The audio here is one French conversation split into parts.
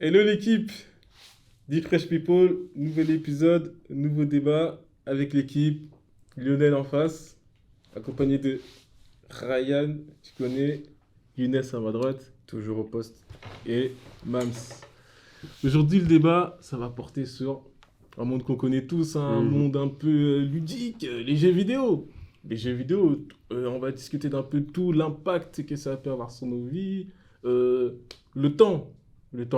Hello l'équipe d'E-Fresh People, nouvel épisode, nouveau débat avec l'équipe, Lionel en face, accompagné de Ryan, tu connais, Younes à ma droite, Toujours au poste. et Mams. Aujourd'hui le débat, ça va porter sur un monde qu'on connaît tous, un monde un peu ludique, les jeux vidéo. Les jeux vidéo, on va discuter d'un peu tout, l'impact que ça peut avoir sur nos vies, le temps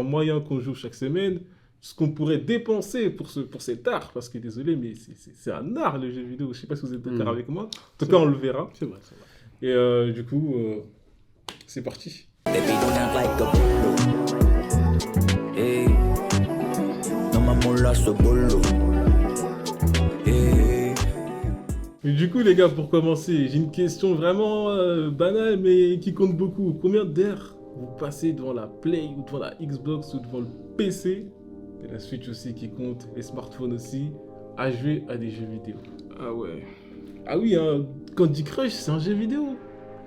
moyen qu'on joue chaque semaine, ce qu'on pourrait dépenser pour cet art, parce que désolé, mais c'est un art le jeu vidéo, je sais pas si vous êtes d'accord avec moi, en tout cas on le verra. C'est vrai. Et du coup, c'est parti. Baby, don't act like a bolo. Hey, no me mola ce bolo. Hey. Et du coup les gars, pour commencer, j'ai une question vraiment banale, mais qui compte beaucoup. Combien d'heures vous passez devant la Play, ou devant la Xbox, ou devant le PC, et la Switch aussi qui compte, les smartphones aussi, à jouer à des jeux vidéo? Ah ouais. Ah oui, hein, Candy Crush, c'est un jeu vidéo.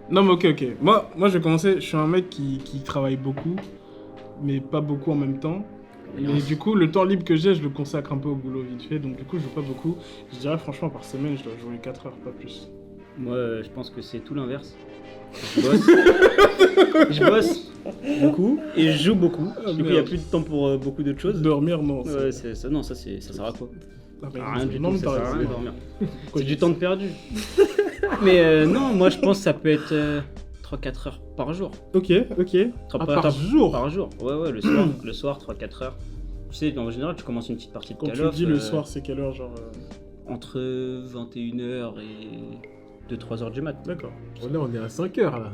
Non mais ok. Moi je vais commencer, je suis un mec qui travaille beaucoup, mais pas beaucoup en même temps. Et du coup, le temps libre que j'ai, je le consacre un peu au boulot vite fait, donc du coup je joue pas beaucoup. Je dirais franchement par semaine, je dois jouer 4 heures, pas plus. Moi, je pense que c'est tout l'inverse. Je bosse beaucoup et je joue beaucoup. Du coup, il n'y a plus de temps pour beaucoup d'autres choses. Dormir, non. Ouais, ça sert à quoi? Rien du non, tout, mais ça t'as sert à rien de raison. dormir. Pourquoi C'est tu du temps de perdu. Mais non, moi je pense que ça peut être 3-4 heures par jour. Ok. Par jour. Par jour. Ouais, le soir 3-4 heures. Tu sais, en général, tu commences une petite partie de Quand Call tu of. dis le soir, c'est quelle heure genre Entre 21h et 2-3h du mat. D'accord. Là, on est à 5 heures là.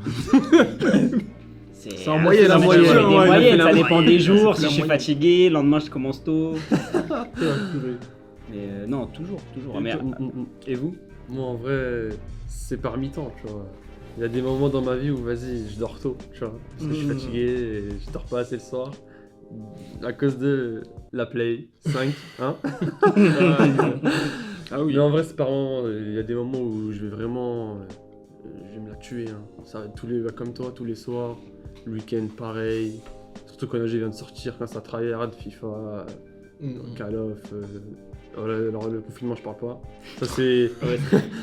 C'est en moyenne, ça la moyenne. dépend des Ouais, moyennes, ça la dépend moyenne. des jours. C'est Si la je suis moyenne. fatigué, le lendemain je commence tôt. Purée. Mais non, toujours. Mais, et vous? Moi, en vrai, c'est par mi-temps, tu vois. Il y a des moments dans ma vie où, vas-y, je dors tôt, tu vois. Parce que je suis fatigué et je dors pas assez le soir. À cause de la Play 5, hein. Ah oui. Mais en vrai, c'est par moments. Il y a des moments où je vais vraiment. Je vais me la tuer, hein. Ça va être comme toi, tous les soirs. Le week-end, pareil. Surtout quand j'ai vient de sortir, quand ça travaille hard, FIFA, Call of. Alors le confinement, je parle pas. Ça, c'est.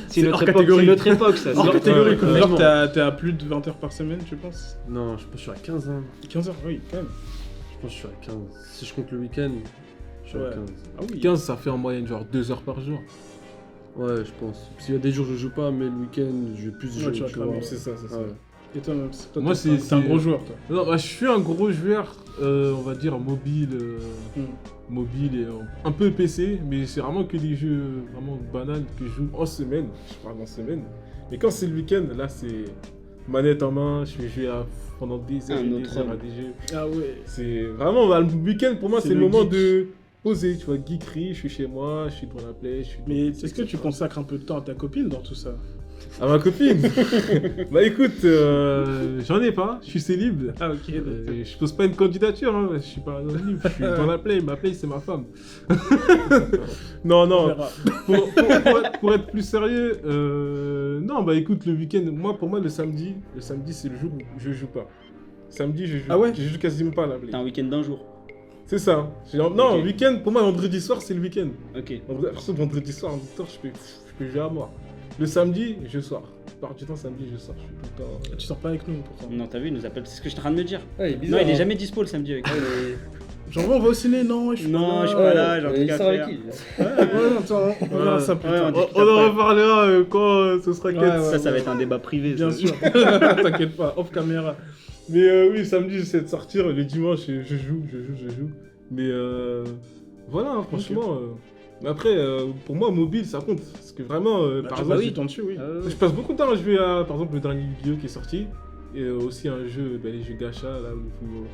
C'est une hors autre époque, catégorie. c'est une autre époque, ça. Hors c'est- catégorie, Ouais, quoi. Genre Vraiment. t'es à plus de 20 heures par semaine, tu penses Non, je pense que je suis à 15, hein. 15 heures, oui, quand même. Je pense que je suis à 15. Si je compte le week-end, je suis Ouais. à 15. Ah oui. 15, ça fait en moyenne genre 2 heures par jour. Ouais, je pense. S'il y a des jours où je joue pas, mais le week-end, je vais plus Ouais, jouer. tu vas tu vois. cramer, C'est ça. Ouais. Et toi, même, Moi, t'es un gros joueur, toi. Non, bah, je suis un gros joueur, on va dire mobile, Hmm. mobile et un peu PC, mais c'est vraiment que des jeux vraiment banals que je joue en semaine. Je parle en semaine. Mais quand c'est le week-end, là, c'est manette en main, je vais jouer pendant des heures Un et autre des heures à homme. des jeux. Ah ouais. C'est vraiment, bah, le week-end pour moi, C'est c'est le le moment geek. de poser, tu vois, geekerie, je suis chez moi, je suis devant la play, je suis... Mais est-ce que tu consacres un peu de temps à ta copine dans tout ça? À ma copine. Bah écoute, j'en ai pas, je suis célib. Ah ok. Je pose pas une candidature, hein, je suis pas anonyme, je suis dans la play, ma play c'est ma femme. non, On non, verra. pour être plus sérieux, non, bah écoute, le week-end, pour moi le samedi c'est le jour où je joue pas. Samedi je joue, Ah ouais je joue quasiment pas à la play. T'as un week-end d'un jour. C'est ça. Non, Ok. week-end, pour moi vendredi soir c'est le week-end. Ok. Vendredi soir, en temps, je peux jouer à moi. Le samedi, je sors. La plupart du temps, samedi, je sors. Je suis tout le temps. Tu sors pas avec nous pourtant. Non, t'as vu, il nous appelle. C'est ce que je suis en train de me dire. Ouais, il est Non, bizarre. il est jamais dispo le samedi avec moi. Genre on va au ciné, non, je suis pas Non, là. je suis pas là, j'ai un truc Il à sort avec faire. qui Ouais, non, attends, on verra ça plus Ouais, tard. on dit- On en reparlera quand ce sera Ouais, quête. ouais. Ça va être un débat privé. Bien ça. sûr. T'inquiète pas, off caméra. Mais oui, samedi, j'essaie de sortir. Le dimanche, je joue. Mais voilà, hein, franchement. Mais après, pour moi, mobile, ça compte. Parce que vraiment, par exemple, oui, ton dessus, oui. je passe beaucoup de temps à jouer à, par exemple, le dernier Yu-Gi-Oh qui est sorti. Et aussi un jeu, les jeux gacha, là où il faut.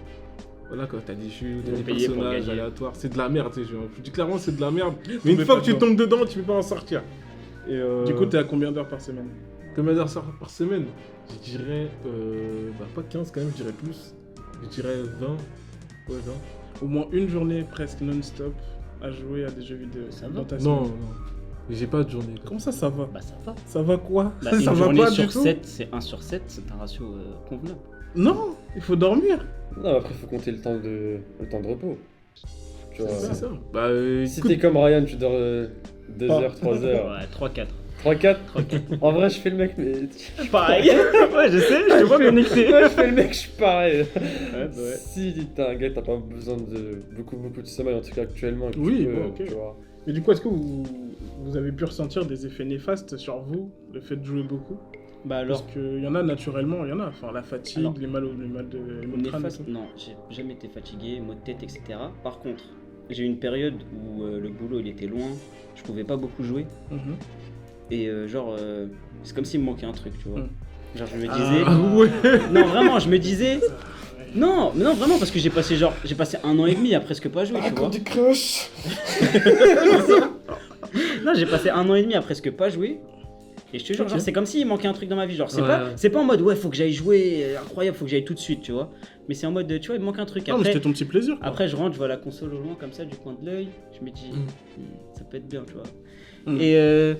Voilà, quand t'as des jeux, t'as Faut des payer pour personnages gagner. aléatoires. C'est de la merde, ces jeux. Je dis clairement, c'est de la merde. Mais une Tombez fois pas que tu dedans. tombes dedans, tu peux pas en sortir. Et, Du coup, t'es à combien d'heures par semaine? combien d'heures par semaine? Je dirais, pas 15 quand même, je dirais plus. Je dirais 20. Ouais, 20. Au moins une journée presque non-stop à jouer à des jeux vidéo. Ça va. dans ta Non, semaine. non. J'ai pas de journée. Comment ça va? Bah, ça va. Ça va quoi? Une Ça va journée pas du sur tout? 7, c'est 1 sur 7, c'est un ratio convenable. Non, il faut dormir. Non, après, faut compter le temps de repos. Tu vois. C'est ça. Bah, Si écoute, t'es comme Ryan, tu dors 2 heures, 3 heures. Ouais, 3-4. 3-4 En vrai, je fais le mec, mais. Pareil. Ouais, je sais, je te vois connecté. Ouais, je fais le mec, je suis pareil. Ouais. Si t'es un gars, t'as pas besoin de beaucoup de sommeil, en tout cas actuellement. et que Oui, tu peux, bon, ok. tu vois. Mais du coup, est-ce que vous avez pu ressentir des effets néfastes sur vous, le fait de jouer beaucoup? Bah alors, Parce qu'il y en a naturellement, il y en a. Enfin, la fatigue, Alors, les mal de crâne et néfaste, tout. non, j'ai jamais été fatigué, maux de tête, etc. Par contre, j'ai eu une période où le boulot il était loin, je pouvais pas beaucoup jouer. Mhm. Et c'est comme s'il me manquait un truc, tu vois. Genre, je me Ah, disais. ouais. Non, vraiment, je me disais. Non, mais non, vraiment, parce que j'ai passé 1 an et demi à presque pas jouer, tu vois. du crush. Non, j'ai passé 1 an et demi à presque pas jouer. Et je te jure, Ok. genre, c'est comme s'il manquait un truc dans ma vie. Genre, Ouais. c'est pas en mode, ouais, faut que j'aille jouer, incroyable, faut que j'aille tout de suite, tu vois. Mais c'est en mode, tu vois, il me manque un truc. Non, mais Après, c'était ton petit plaisir. quoi. après, je rentre, je vois la console au loin, comme ça, du coin de l'œil. Je me dis, ça peut être bien, tu vois. Mm. Et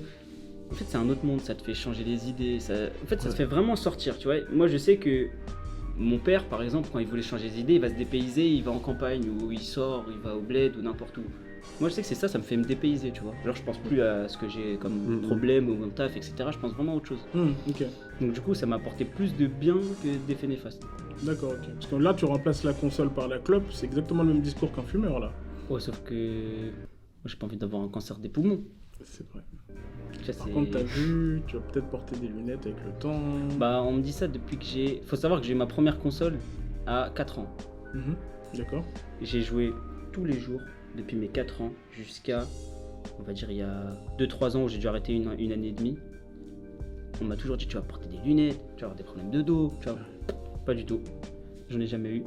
en fait, c'est un autre monde, ça te fait changer les idées. En fait, ça te fait vraiment sortir, tu vois. Moi, je sais que mon père, par exemple, quand il voulait changer les idées, il va se dépayser, il va en campagne, ou il sort, il va au bled, ou n'importe où. Moi, je sais que c'est ça me fait me dépayser, tu vois. Genre, je pense plus à ce que j'ai comme problème ou mon taf, etc. Je pense vraiment à autre chose. Ok, Donc, du coup, ça m'a apporté plus de bien que d'effets néfastes. d'accord, ok. Parce que là, tu remplaces la console par la clope, c'est exactement le même discours qu'un fumeur, là. Ouais, sauf que moi, j'ai pas envie d'avoir un cancer des poumons. C'est vrai. Ça, Par c'est- contre, t'as vu, tu vas peut-être porter des lunettes avec le temps. Bah, on me dit ça depuis que j'ai. Faut savoir que j'ai eu ma première console à 4 ans. Mhm. D'accord. J'ai joué tous les jours depuis mes 4 ans jusqu'à, on va dire, il y a 2-3 ans où j'ai dû arrêter une année et demie. On m'a toujours dit, tu vas porter des lunettes, tu vas avoir des problèmes de dos, tu vois. Pas du tout. J'en ai jamais eu.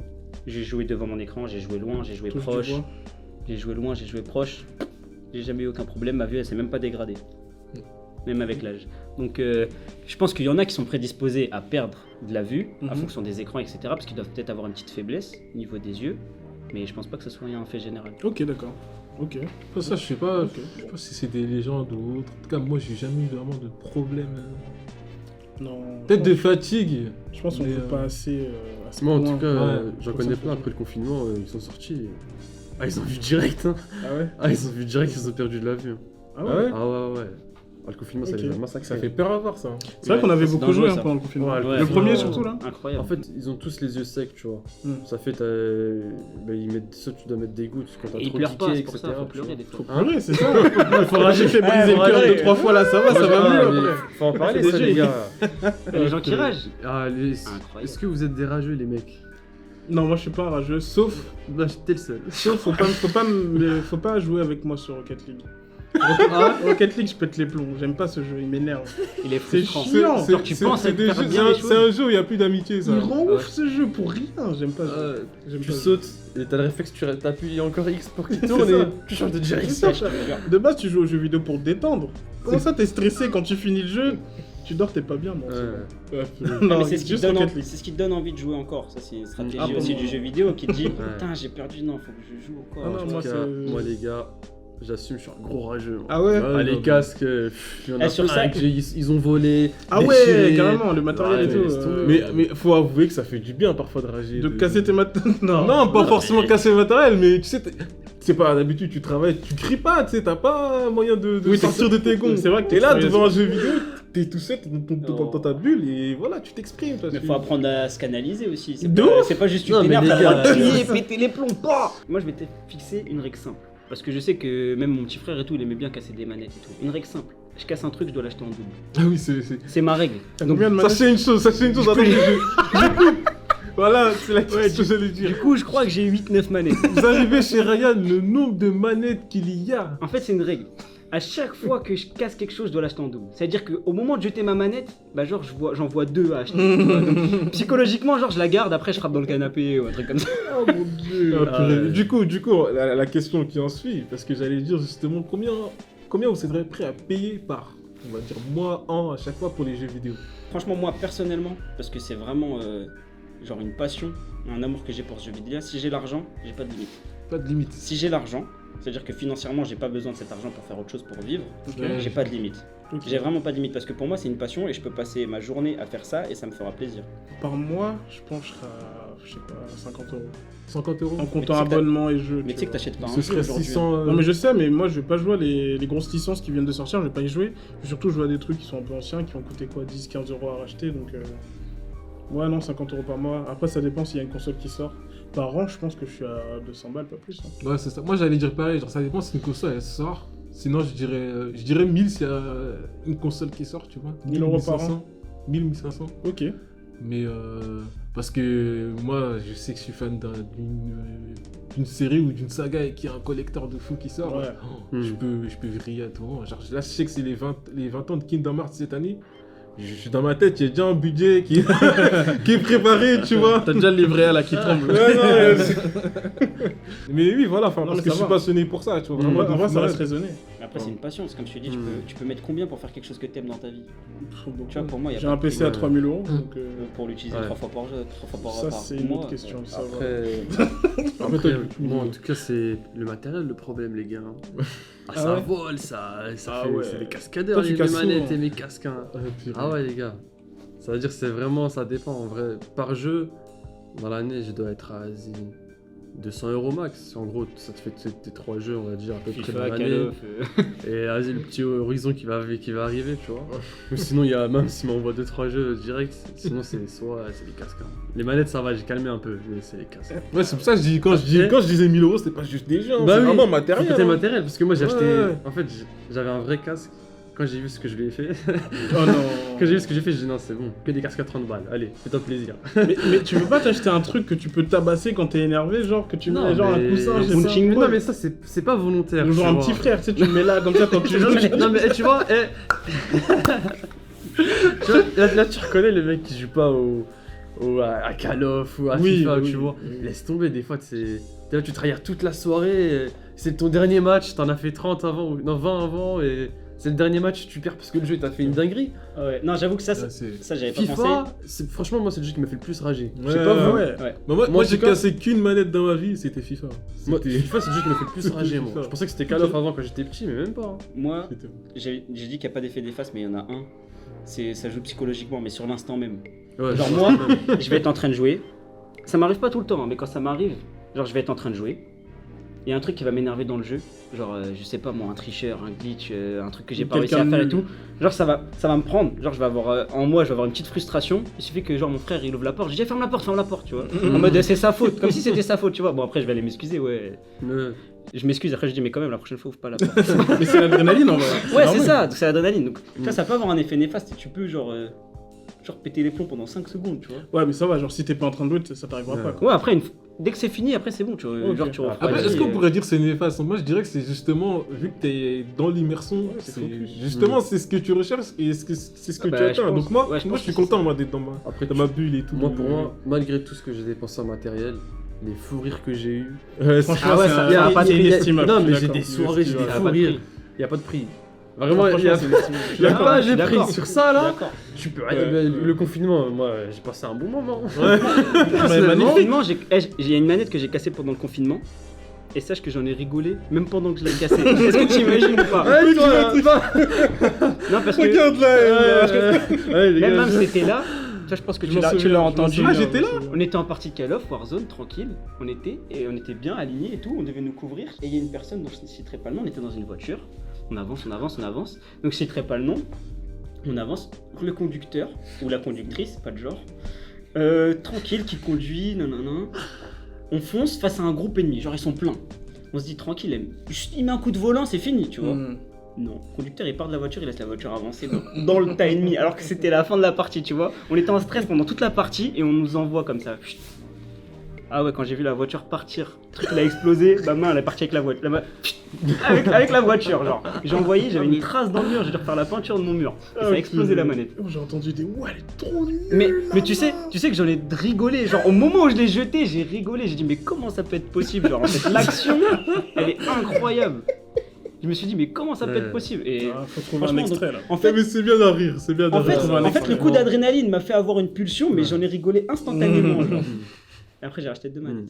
J'ai joué devant mon écran, j'ai joué loin, j'ai joué Touche du proche. bois. J'ai joué loin, j'ai joué proche. J'ai jamais eu aucun problème, ma vue elle s'est même pas dégradée. Même avec l'âge. Donc je pense qu'il y en a qui sont prédisposés à perdre de la vue en Mhm. fonction des écrans, etc. Parce qu'ils doivent peut-être avoir une petite faiblesse au niveau des yeux. Mais je pense pas que ce soit un fait général. Ok, d'accord. Ok. ça, je sais pas. Ok. Je sais pas si c'est des légendes ou autre. En tout cas, moi, j'ai jamais eu vraiment de problème. Non. Peut-être de fatigue. Je pense qu'on mais, ne fait pas assez. À ce Moi, en point. tout cas, ouais, j'en pour connais ça, plein faut- après le confinement, ils sont sortis. Ah, ils ont vu direct, hein. Ah ouais. Ah, ils ont vu direct, ils ont perdu de la vue. Ah Ah ouais. ouais. Ah ouais. Ah, le confinement, ça Ok. les a massacrés. Ça fait peur à voir ça. C'est vrai qu'on avait c'est beaucoup dangereux, joué ça. pendant le confinement. Ouais, le ouais, premier ouais. surtout là. Incroyable. En fait, ils ont tous les yeux secs, tu vois. Ça fait, ils mettent, ça, tu dois mettre des gouttes quand t'as Et ils trop pleurent pas, piqué, c'est pour etc. ça, faut tu pleurer vois. des fois. Hein Ouais, c'est ça. Il faudra briser le cœur râler. 2-3 fois là, ça va, ça va Ah, mieux. mais après. faut en parler, C'est ça, des les jeux. gars. Les gens qui ragent. Ah, Incroyable. est-ce que vous êtes des rageux, les mecs? Non, moi je suis pas un rageux, sauf Bah, t'es le seul. faut pas jouer avec moi sur Rocket League. Rocket League, je pète les plombs, j'aime pas ce jeu, il m'énerve. Il est C'est frustrant. chiant. Genre, tu penses à des faire jeux- bien les c'est choses. un jeu où il n'y a plus d'amitié, ça. Il rend ouf ce jeu pour rien, j'aime pas ce jeu. J'aime Tu pas ce sautes et t'as le réflexe, tu appuies encore X pour qu'il C'est tourne ça. et tu changes de jeu. C'est direction. ça, de base, tu joues aux jeux vidéo pour te détendre. Comment ça, t'es stressé quand tu finis le jeu? Tu dors, t'es pas bien, non Ouais. Non, Mais c'est ce, qui te juste donne Rocket League. c'est ce qui te donne envie de jouer encore. Ça, c'est une stratégie Ah bon. aussi du jeu vidéo qui te dit putain, j'ai perdu, non, faut que je joue encore. Ah non, En moi, tout cas, c'est- moi, les gars, j'assume, je suis un gros rageux. moi. Ah ouais? Ah, les non, casques, il y en a sur plein ça- que ils ont volé. Ah déchiré. ouais, carrément, le matériel Ouais, et tout. laisse tomber. Mais faut avouer que ça fait du bien parfois de rager. De casser tes matins. Non. Non, pas forcément casser le matériel, mais tu sais, c'est pas d'habitude, tu travailles, tu cries pas, tu sais, t'as pas moyen de Oui, sortir de tes gonds. c'est vrai que Et là, t'exprimes. devant un jeu vidéo, t'es tout seul, t'es dans Non. ta bulle et voilà, tu t'exprimes. parce Mais que- faut apprendre à se canaliser aussi. C'est De pas, ouf. c'est pas juste tu Non, mais t'énerves, les t'as le droit de gars, crier, péter les plombs. Bah Moi, je m'étais fixé une règle simple. Parce que je sais que même mon petit frère et tout, il aimait bien casser des manettes et tout. Une règle simple. Je casse un truc, je dois l'acheter en double. Ah oui, c'est. C'est ma règle. T'as combien de manettes? Sachez une chose, attends, je coupe. Voilà, c'est la question que j'allais dire. Du coup, je crois que j'ai 8-9 manettes. Vous arrivez chez Ryan, le nombre de manettes qu'il y a. En fait, c'est une règle. À chaque fois que je casse quelque chose, je dois l'acheter en double. C'est-à-dire qu'au moment de jeter ma manette, bah genre j'en vois 2 à acheter. tu vois. Donc, psychologiquement, genre je la garde, après je frappe dans le canapé ou un truc comme ça. Oh mon dieu. Ah, purée. Du coup, la question qui en suit, parce que j'allais dire justement combien vous serez prêt à payer par, on va dire, mois, an, à chaque fois pour les jeux vidéo. Franchement, moi personnellement, parce que c'est vraiment genre une passion, un amour que j'ai pour ce jeu vidéo, si j'ai l'argent, j'ai pas de limite. Pas de limite. Si j'ai l'argent, c'est-à-dire que financièrement, j'ai pas besoin de cet argent pour faire autre chose pour vivre, Ouais. j'ai pas de limite. Ok. J'ai vraiment pas de limite parce que pour moi, c'est une passion et je peux passer ma journée à faire ça et ça me fera plaisir. Par mois, je pense que je serai à je sais pas, 50 €. 50 euros. En comptant tu sais que abonnement et jeu. Mais tu sais que t'achètes pas un Ce jeu serait aujourd'hui. 600. Non mais je sais, mais moi je vais pas jouer à les grosses licences qui viennent de sortir, je vais pas y jouer. Je vais surtout jouer à des trucs qui sont un peu anciens, qui vont coûter quoi, 10-15 € à racheter, donc ouais non, 50 € par mois. Après ça dépend s'il y a une console qui sort. Par an, je pense que je suis à 200 balles, pas plus. Hein. Ouais, c'est ça. Moi, j'allais dire pareil. Genre, ça dépend si une console elle sort. Sinon, je dirais 1000 s'il y a une console qui sort, tu vois. 1000 € par an. 1000, 1500. Ok. Mais parce que moi, je sais que je suis fan d'une série ou d'une saga et qu'il y a un collector de fou qui sort. Ouais. Je peux vriller à tout moment. Genre, là, je sais que c'est les 20 ans de Kingdom Hearts cette année. Je suis dans ma tête, il y a déjà un budget qui est préparé, tu vois. T'as déjà le livret A là qui tremble. Ouais, non, mais oui, voilà, Non, parce mais que ça je suis va. passionné pour ça, tu vois. Vraiment, En vrai, ça malade. reste raisonné. Après, c'est une passion. C'est comme je te dis, tu peux mettre combien pour faire quelque chose que t'aimes dans ta vie? Tu vois, pour moi, il y a J'ai pas un de PC prix. à 3000 €, donc Pour l'utiliser Ouais. 3 fois par jour, 3 fois par ça par c'est une mois, autre question. Ça, va. Après, toi, moi en tout cas, c'est le matériel le problème, les gars. Ah Ça ouais vole, ça Ah fait. ouais. C'est des cascadeurs, Toi, tu les casses manettes souvent. et mes casques. Hein. Purée. Ah ouais, les gars. Ça veut dire que c'est vraiment, ça dépend en vrai. Par jeu, dans l'année, je dois être à 200 € max. En gros, ça te fait tes 3 jeux, on va dire, à peu près dans FIFA, Call l'année. of. Et vas-y, le petit Horizon qui va arriver, tu vois. Ou sinon, il y a même s'il m'envoie 2-3 jeux direct, sinon c'est les casques. Hein. Les manettes, ça va, j'ai calmé un peu, mais c'est les casques. Ouais, c'est pour ça que je dis, quand je disais 1000 €, c'était pas juste des jeux, hein, Bah c'est oui, vraiment Faut matériel. péter le hein. matériel, parce que moi j'ai acheté. Ouais. En fait, j'avais un vrai casque. Quand j'ai vu ce que je lui ai fait, Oh non. quand j'ai vu ce que j'ai fait, j'ai dit non, c'est bon, que des casques à 30 balles, allez, fais-toi plaisir. mais tu veux pas t'acheter un truc que tu peux tabasser quand t'es énervé, genre que tu mets genre un coussin, je sais pas. Mais non, mais ça, c'est pas volontaire. Ou genre tu un vois. petit frère, tu sais, tu le mets là comme ça quand tu joues. Non, mais tu vois, tu vois, là, tu reconnais le mec qui joue pas à Call of ou à Oui, FIFA, oui, tu vois. oui. Laisse tomber, des fois, t'es là, tu travailles toute la soirée, c'est ton dernier match, t'en as fait 30 avant, ou non, 20 avant, et c'est le dernier match, tu perds parce que le jeu t'a fait une dinguerie. Ouais. Non, j'avoue que ça, Ouais, c'est- ça j'avais pas pensé. FIFA, franchement, moi, c'est le jeu qui m'a fait le plus rager. Je sais Ouais, pas vous. Ouais. Bah, moi, Moi, j'ai en tout cas- cassé qu'une manette dans ma vie, c'était FIFA. Moi, C'était- FIFA, c'est le jeu qui m'a fait le plus C'était rager, moi. FIFA. Je pensais que c'était Call of avant quand j'étais petit, mais même pas. Hein. Moi, c'était- j'ai dit qu'il n'y a pas d'effet d'efface, mais il y en a un. Ça joue psychologiquement, mais sur l'instant même. Ouais, Genre je moi, pense même. je vais être en train de jouer. Ça m'arrive pas tout le temps, hein, mais quand ça m'arrive, genre je vais être en train de jouer. Il y a un truc qui va m'énerver dans le jeu, genre je sais pas moi, un tricheur, un glitch, un truc que j'ai pas réussi à Quelqu'un faire et nul. tout. Genre ça va me prendre, genre je vais avoir en moi, je vais avoir une petite frustration. Il suffit que genre mon frère il ouvre la porte, je dis ferme la porte, tu vois. En mode c'est sa faute, comme si c'était sa faute, tu vois. Bon après je vais aller m'excuser, ouais. Ouais. Je m'excuse, après je dis mais quand même la prochaine fois ouvre pas la porte. Mais c'est l'adrénaline en vrai. Ouais, c'est normal. ça, c'est l'adrénaline. Donc ça peut avoir un effet néfaste et tu peux genre péter les plombs pendant 5 secondes, tu vois. Ouais, mais ça va, genre si t'es pas en train de jouer, ça t'arrivera Ouais. pas quoi. Ouais, après dès que c'est fini, après c'est bon, tu vois. Ok. Genre tu refroidis. Après, est-ce qu'on et- pourrait dire que c'est néfaste? Moi, je dirais que c'est justement, vu que t'es dans l'immersion, c'est c'est focus. justement c'est ce que tu recherches et c'est ce que Bah, tu je atteins. pense- Donc moi, ouais, je moi, pense je suis que c'est content moi d'être dans Après, ma bulle et tout. Moi, pour moi, malgré tout ce que j'ai dépensé en matériel, les fous rires que j'ai eu. Ouais, Franchement, Ah ouais, c'est ça- un- y a c'est pas de prix. inestimable. Non, je suis mais j'ai d'accord. des soirées, j'ai des Ça a fous pas de rires. prix. Il y a pas de prix. Vraiment, Franchement, il y a c'est inestimable. il y a D'accord, pas je de suis prix d'accord. sur ça là. D'accord. Tu peux Ouais, le confinement, moi, j'ai passé un bon moment. Mais Personnellement, Confinement, j'ai une manette que j'ai cassée pendant le confinement. Et sache que j'en ai rigolé même pendant que je l'ai cassée. Est-ce que tu imagines ou pas? Ouais, toi, Non, parce que Regarde là. Ouais, les même gars, c'était là. Tu vois, je pense que Je tu m'en l'as souviens, entendu. je m'en Ah, souviens, j'étais là. je me souviens. On était en partie Call of, Warzone, tranquille. On était bien alignés et tout. On devait nous couvrir. Et il y a une personne dont je ne citerai pas le nom. On était dans une voiture. On avance. Donc je citerai pas le nom. On avance. Le conducteur ou la conductrice, pas de genre. Tranquille, qui conduit, nanana. On fonce face à un groupe ennemi. Genre ils sont pleins. On se dit tranquille. Il met un coup de volant, c'est fini, tu vois. Hmm. Non, le conducteur il part de la voiture, il laisse la voiture avancer dans le tas ennemi, alors que c'était la fin de la partie, tu vois. On était en stress pendant toute la partie et on nous envoie comme ça. Chut. Ah ouais, quand j'ai vu la voiture partir, le truc il a explosé, ma main elle est partie avec la voiture. Avec la voiture, genre. J'ai envoyé, j'avais une trace dans le mur, j'ai dû refaire la peinture de mon mur. Et ça a explosé la manette. Oh, j'ai entendu des ouais, elle est trop nulle. Mais tu sais que j'en ai rigolé, genre au moment où je l'ai jeté, j'ai rigolé, j'ai dit mais comment ça peut être possible, genre en fait l'action, elle est incroyable. Je me suis dit mais comment ça peut être possible et Ah, faut trouver un franchement, extrait là. en fait, Mais c'est bien d'en rire, c'est bien d'en En fait, rire. trouver un en fait, extrait. le coup d'adrénaline m'a fait avoir une pulsion, mais j'en ai rigolé instantanément. Genre. Après, j'ai racheté 2 manettes.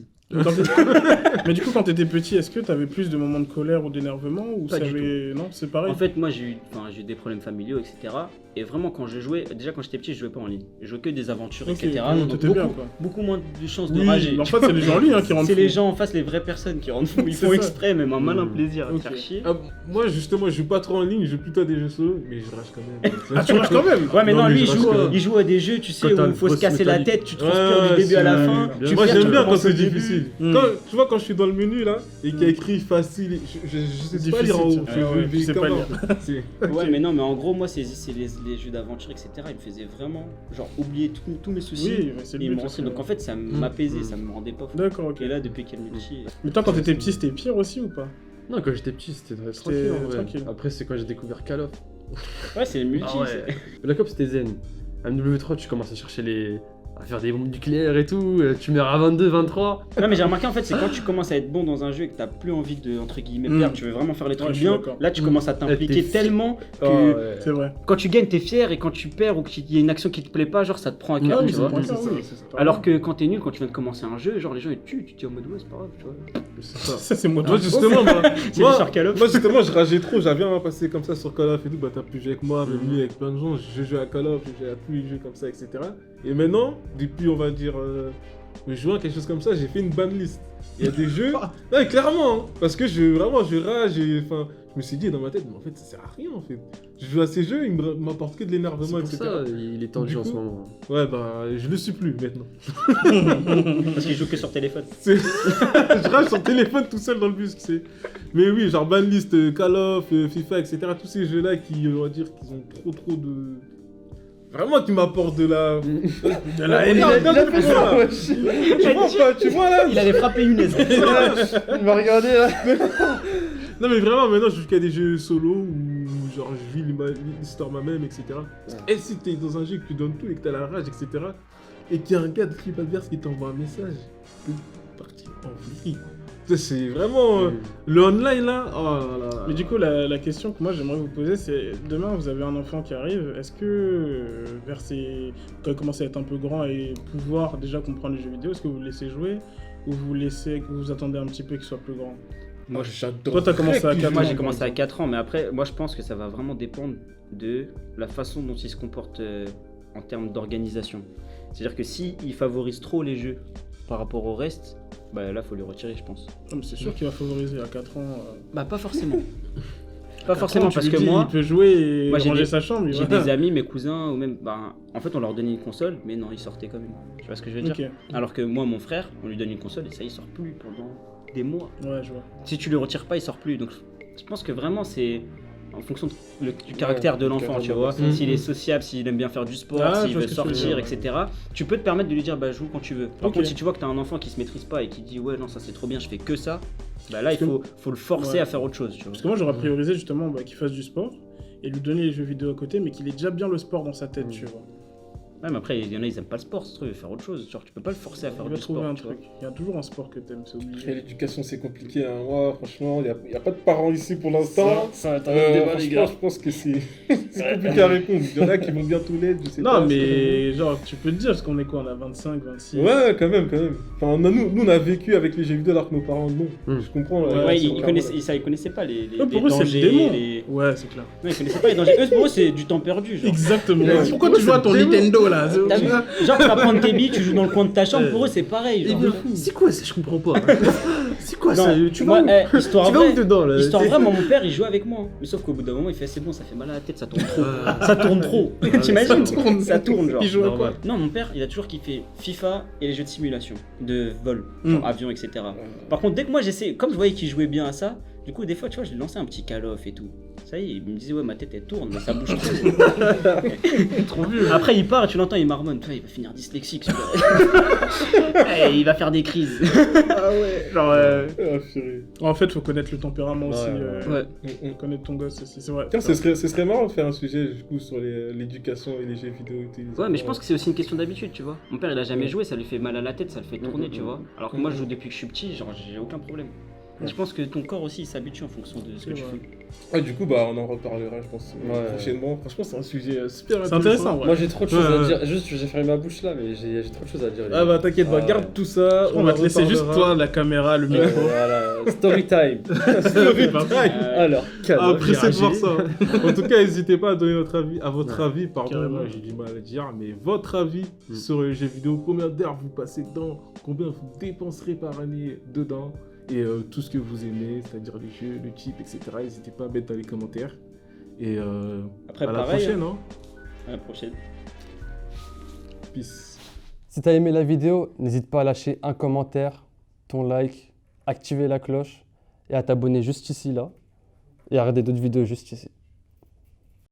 Mais du coup, quand t'étais petit, est-ce que t'avais plus de moments de colère ou d'énervement ou Pas ça du avait... Non, c'est pareil. En fait, moi, j'ai eu des problèmes familiaux, etc. Et vraiment, quand je jouais, déjà quand j'étais petit, je jouais pas en ligne. Je jouais que des aventures, Ok, etc. donc Donc t'étais beaucoup, bien, quoi. beaucoup moins de chances de Oui, rager. en fait, c'est les gens en ligne qui rendent C'est fou. les gens en face, les vraies personnes qui rendent fou. Ils C'est font ça. exprès, même un malin plaisir à te Ok. faire chier. Ah, moi, justement, je joue pas trop en ligne, je joue plutôt à des jeux solo, mais je rage quand même. Ah, tu rages quand même. Ouais, mais non, mais lui, je rage quand même. il joue à des jeux, tu sais, Quand t'as où il le faut se boss casser la métallique. tête, tu transpires du début à la c'est- fin. bien Tu Moi, perds, j'aime tu bien quand recommences c'est au début. difficile. Mm. Tu vois, quand je suis dans le menu là, et qu'il y a écrit facile, je sais pas lire en haut. Difficile, ouais, tu sais pas lire. Ouais, mais non, mais en gros, moi, c'est les jeux d'aventure, etc. Ils me faisaient vraiment, genre, oublier tous mes soucis. Oui, mais c'est Et le ils but. me renseignaient. Donc en fait, ça m'apaisait, ça me rendait pas fou. D'accord, ok. Et là, depuis quel multi. Mais toi, quand t'étais petit, c'était pire aussi ou pas? Non, quand j'étais petit, c'était tranquille en vrai. tranquille. Après, c'est quand j'ai découvert Call of. Ouais, c'est les multi. Ah ouais. Black Ops, c'était zen. MW3, tu commences à chercher les. À faire des bombes nucléaires et tout, tu meurs à 22, 23. Non, mais j'ai remarqué en fait, c'est quand tu commences à être bon dans un jeu et que t'as plus envie de, entre guillemets, Mm. perdre, tu veux vraiment faire les Ouais, trucs je suis bien. d'accord. Là, tu commences à t'impliquer T'es fier. tellement que C'est vrai. quand tu gagnes, t'es fier et quand tu perds ou qu'il y a une action qui te plaît pas, genre ça te prend à cœur, Ah oui, tu c'est vois. pas grave, ça, oui. c'est ça. Alors que quand t'es nul, quand tu viens de commencer un jeu, genre les gens ils te tuent, tu te dis en mode ouais, c'est pas grave, tu vois. C'est ça. Ça, c'est moi. Moi, justement, C'est le sur Call of. moi, justement, je rageais trop. J'avais un passé comme ça sur Call of et tout. Bah, t'as pu jouer avec moi, même lui, avec plein de gens. Je jouais à Call of, je jouais à tous les jeux comme ça, etc. Et maintenant, depuis, on va dire, juin, quelque chose comme ça, j'ai fait une ban list. Il y a des jeux. Non, mais clairement, hein, parce que je rage. Enfin, je me suis dit dans ma tête, mais en fait, ça sert à rien en fait. Je joue à ces jeux, ils m'apportent que de C'est l'énervement, pour etc. ça, il est tendu Du en ce coup- moment. Ouais, bah, je le suis plus maintenant. Parce qu'ils jouent que sur téléphone. Je rage sur téléphone tout seul dans le bus, tu sais. Mais oui, genre banlist, Call of, FIFA, etc. Tous ces jeux-là qui, on va dire, qu'ils ont trop de... Vraiment qui m'apportent de la... De la haine. Tu vois là Il allait frapper Younes. Il m'a regardé là. Non mais vraiment, maintenant je joue qu'à des jeux solo où genre je vis l'histoire moi-même, etc. Et si t'es dans un jeu que tu donnes tout et que t'as la rage, etc. Et qu'il y a un gars de Flip Adverse qui t'envoie un message, tu peux partir en vrille. Ça, c'est vraiment... le online là, oh là là. Mais du coup, la question que moi j'aimerais vous poser, c'est demain vous avez un enfant qui arrive, est-ce que vers ses... quand il commence à être un peu grand et pouvoir déjà comprendre les jeux vidéo, est-ce que vous le laissez jouer ou vous attendez un petit peu qu'il soit plus grand? Moi j'adore. Toi, t'as commencé à 4 Moi ans. j'ai commencé à 4 ans, mais après, moi je pense que ça va vraiment dépendre de la façon dont il se comporte en termes d'organisation. C'est-à-dire que s'il favorise trop les jeux par rapport au reste, bah là faut le retirer, je pense. Non, mais c'est sûr qu'il va favoriser à 4 ans. Bah pas forcément. Pas 4 forcément ans, tu parce lui que dis, moi, il peut jouer et moi, j'ai ranger des- sa chambre. j'ai des amis, mes cousins, ou même, bah, en fait on leur donnait une console, mais non, ils sortaient quand même. Tu vois ce que je veux dire? Ok, Alors que moi, mon frère, on lui donne une console et ça il sort plus pendant des mois. ouais, je vois. Si tu le retires pas, il sort plus. Donc je pense que vraiment c'est en fonction du caractère de l'enfant, tu vois. caractère. S'il est sociable, s'il aime bien faire du sport, Ah, je s'il vois veut ce que tu veux sortir, dire, etc. Tu peux te permettre de lui dire bah joue quand tu veux. Par Ok. contre, si tu vois que t'as un enfant qui se maîtrise pas et qui dit ouais non ça c'est trop bien, je fais que ça, bah là il Parce que- faut le forcer Ouais. à faire autre chose, tu vois. Parce que moi j'aurais priorisé justement qu'il fasse du sport et lui donner les jeux vidéo à côté, mais qu'il ait déjà bien le sport dans sa tête, tu vois. Ouais, mais après il y en a ils aiment pas le sport, ce truc, il veut faire autre chose. Genre tu peux pas le forcer à faire Il va du trouver sport. un tu vois. truc. Il y a toujours un sport que t'aimes, c'est Après, obligé. l'éducation c'est compliqué, hein. Moi franchement, il n'y a pas de parents ici pour l'instant. Ça va être un autre débat, les Franchement, gars. je pense que c'est c'est compliqué à répondre. Il y en a qui vont bientôt l'être, je sais pas. Non, mais genre, tu peux te dire, parce qu'on est quoi, on a 25, 26. Ouais, quand même. Enfin, nous, on a vécu avec les jeux vidéo alors que nos parents non. Hmm. Je comprends. Ouais, c'est ils vraiment- connaissaient pas les Eux, pour eux, c'est le dangers, démon. les- Ouais, c'est clair. Non, ils connaissaient pas les dangers. Eux, pour eux, c'est du temps perdu. Genre. Exactement. Ouais. Pourquoi tu joues à ton Nintendo là T'as vu Genre, tu vas prendre tes billes, tu joues dans le coin de ta chambre, pour eux, c'est pareil. Genre. C'est quoi ça? Je comprends pas. C'est quoi ça? Non, Tu moi, vas où? histoire Tu vas où vraie, dedans là? histoire vraie, moi, mon père, il jouait avec moi. Mais sauf qu'au bout d'un moment, il fait c'est bon, ça fait mal à la tête, ça tourne trop. Ça tourne trop. T'imagines? Ça tourne, genre. Il joue à quoi Normal. Non, mon père, il a toujours kiffé FIFA et les jeux de simulation, de vol, genre avion, etc. Par contre, dès que moi j'essaie, comme je voyais qu'il jouait bien à ça, du coup, des fois, tu vois, je lui lançais un petit Call of et tout. Ça y est, il me disait, ouais, ma tête elle tourne, mais ça bouge trop. Trop vieux. Après, il part et tu l'entends, il marmonne. Tu vois, il va finir dyslexique, celui-là. Et il va faire des crises. Ah ouais. Genre, Ah, purée. en fait, faut connaître le tempérament aussi. Ouais. Ouais. Connaître ton gosse aussi, c'est vrai. Tiens, ce serait marrant de faire un sujet du coup sur l'éducation et les jeux vidéo. et tout. Ouais, mais je pense que c'est aussi une question d'habitude, tu vois. Mon père, il a jamais joué, ça lui fait mal à la tête, ça le fait tourner, tu vois. Alors que moi, je joue depuis que je suis petit, genre, j'ai aucun problème. Je pense que ton corps aussi il s'habitue en fonction de ce que tu Ouais. fais. Du coup, bah, on en reparlera, je pense, Ouais. prochainement. Franchement, c'est un sujet super C'est intéressant, ouais. Moi j'ai trop de choses Ouais, à ouais. dire. Juste, j'ai fermé ma bouche là, mais j'ai trop de choses à dire. les Ah gars. bah t'inquiète, bah, Ah, garde ouais. tout ça. On va te en laisser juste reparlera. toi, la caméra, le micro. Voilà, story time. Alors, Après, c'est de voir viragé. ça. En tout cas, n'hésitez pas à donner votre avis, votre Ouais, avis, pardon, carrément. moi j'ai du mal à le dire, mais votre avis Mm. sur les jeux vidéo, combien d'heures vous passez dedans, combien vous dépenserez par année dedans, et tout ce que vous aimez, c'est-à-dire les jeux, le type, etc. N'hésitez pas à mettre dans les commentaires. Et Après, à la pareil, prochaine, hein. À la prochaine. Peace. Si t'as aimé la vidéo, n'hésite pas à lâcher un commentaire, ton like, activer la cloche et à t'abonner juste ici là et à regarder d'autres vidéos juste ici.